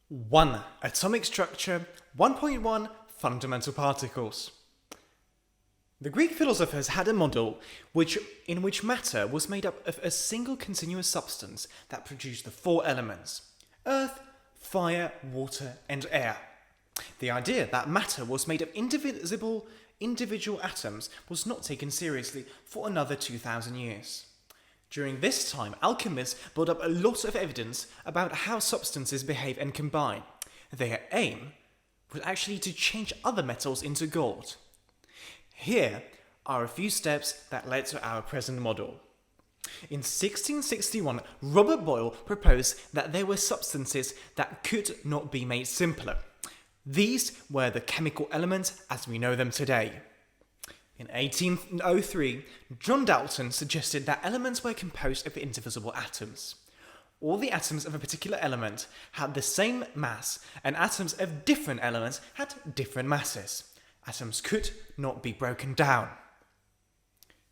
1. Atomic structure. 1.1 Fundamental particles. The Greek philosophers had a model in which matter was made up of a single continuous substance that produced the four elements: earth, fire, water, and air. The idea that matter was made of indivisible individual atoms was not taken seriously for another 2,000 years. During this time, alchemists built up a lot of evidence about how substances behave and combine. Their aim was actually to change other metals into gold. Here are a few steps that led to our present model. In 1661, Robert Boyle proposed that there were substances that could not be made simpler. These were the chemical elements as we know them today. In 1803, John Dalton suggested that elements were composed of indivisible atoms. All the atoms of a particular element had the same mass, and atoms of different elements had different masses. Atoms could not be broken down.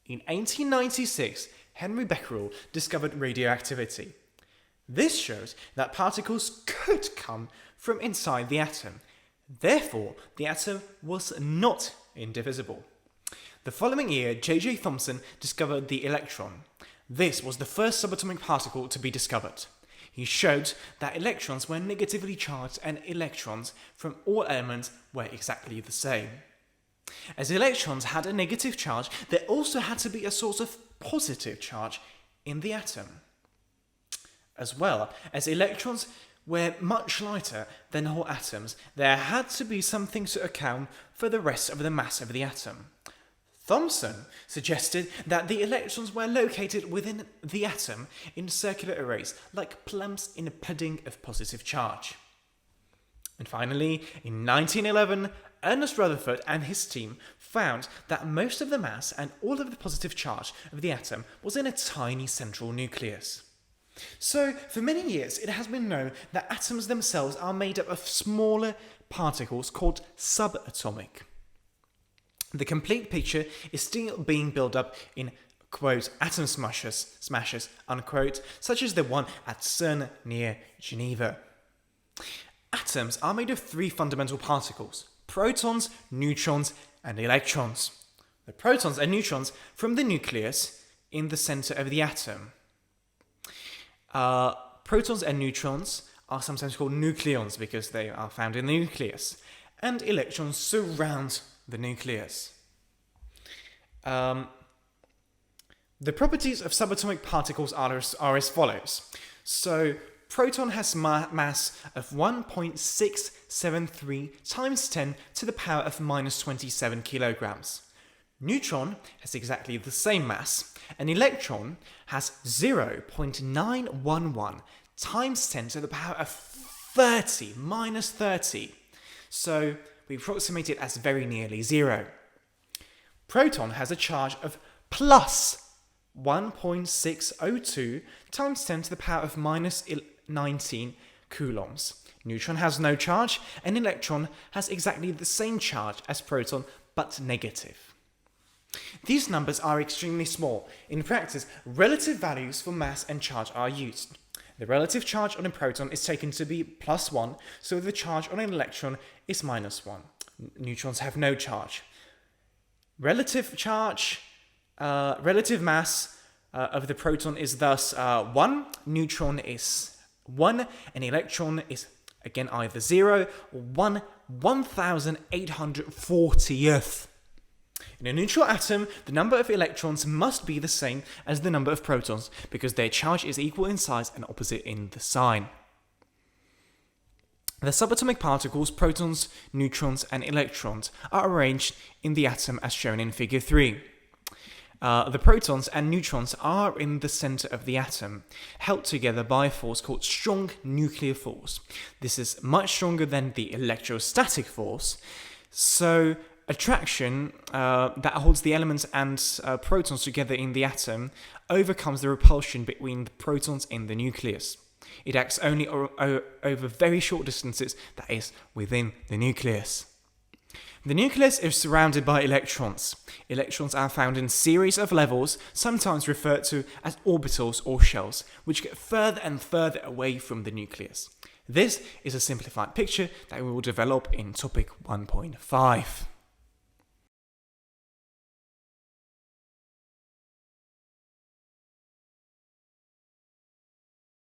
In 1896, Henry Becquerel discovered radioactivity. This shows that particles could come from inside the atom. Therefore, the atom was not indivisible. The following year, J.J. Thomson discovered the electron. This was the first subatomic particle to be discovered. He showed that electrons were negatively charged and electrons from all elements were exactly the same. As electrons had a negative charge, there also had to be a source of positive charge in the atom. As well as electrons were much lighter than whole atoms, there had to be something to account for the rest of the mass of the atom. Thomson suggested that the electrons were located within the atom in circular arrays, like plums in a pudding of positive charge. And finally, in 1911, Ernest Rutherford and his team found that most of the mass and all of the positive charge of the atom was in a tiny central nucleus. So, for many years, it has been known that atoms themselves are made up of smaller particles called subatomic. The complete picture is still being built up in, quote, atom smashes, unquote, such as the one at CERN near Geneva. Atoms are made of three fundamental particles: protons, neutrons, and electrons. The protons and neutrons from the nucleus in the center of the atom. Protons and neutrons are sometimes called nucleons because they are found in the nucleus, and electrons surround the nucleus. The properties of subatomic particles are as follows. So, proton has mass of 1.673 times 10 to the power of minus 27 kilograms. Neutron has exactly the same mass. An electron has 0.911 times 10 to the power of 30, minus 30. So, we approximate it as very nearly zero. Proton has a charge of plus 1.602 times 10 to the power of minus 19 coulombs. Neutron has no charge, and electron has exactly the same charge as proton, but negative. These numbers are extremely small. In practice, relative values for mass and charge are used. The relative charge on a proton is taken to be plus 1, so the charge on an electron is minus 1. Neutrons have no charge. Relative mass of the proton is thus 1, neutron is 1, and electron is again either 0 or 1/1840th. In a neutral atom, the number of electrons must be the same as the number of protons because their charge is equal in size and opposite in the sign. The subatomic particles, protons, neutrons, and electrons are arranged in the atom as shown in figure 3. The protons and neutrons are in the center of the atom, held together by a force called strong nuclear force. This is much stronger than the electrostatic force, so attraction that holds the elements and protons together in the atom overcomes the repulsion between the protons in the nucleus. It acts only over very short distances, that is, within the nucleus. The nucleus is surrounded by electrons. Electrons are found in series of levels, sometimes referred to as orbitals or shells, which get further and further away from the nucleus. This is a simplified picture that we will develop in topic 1.5.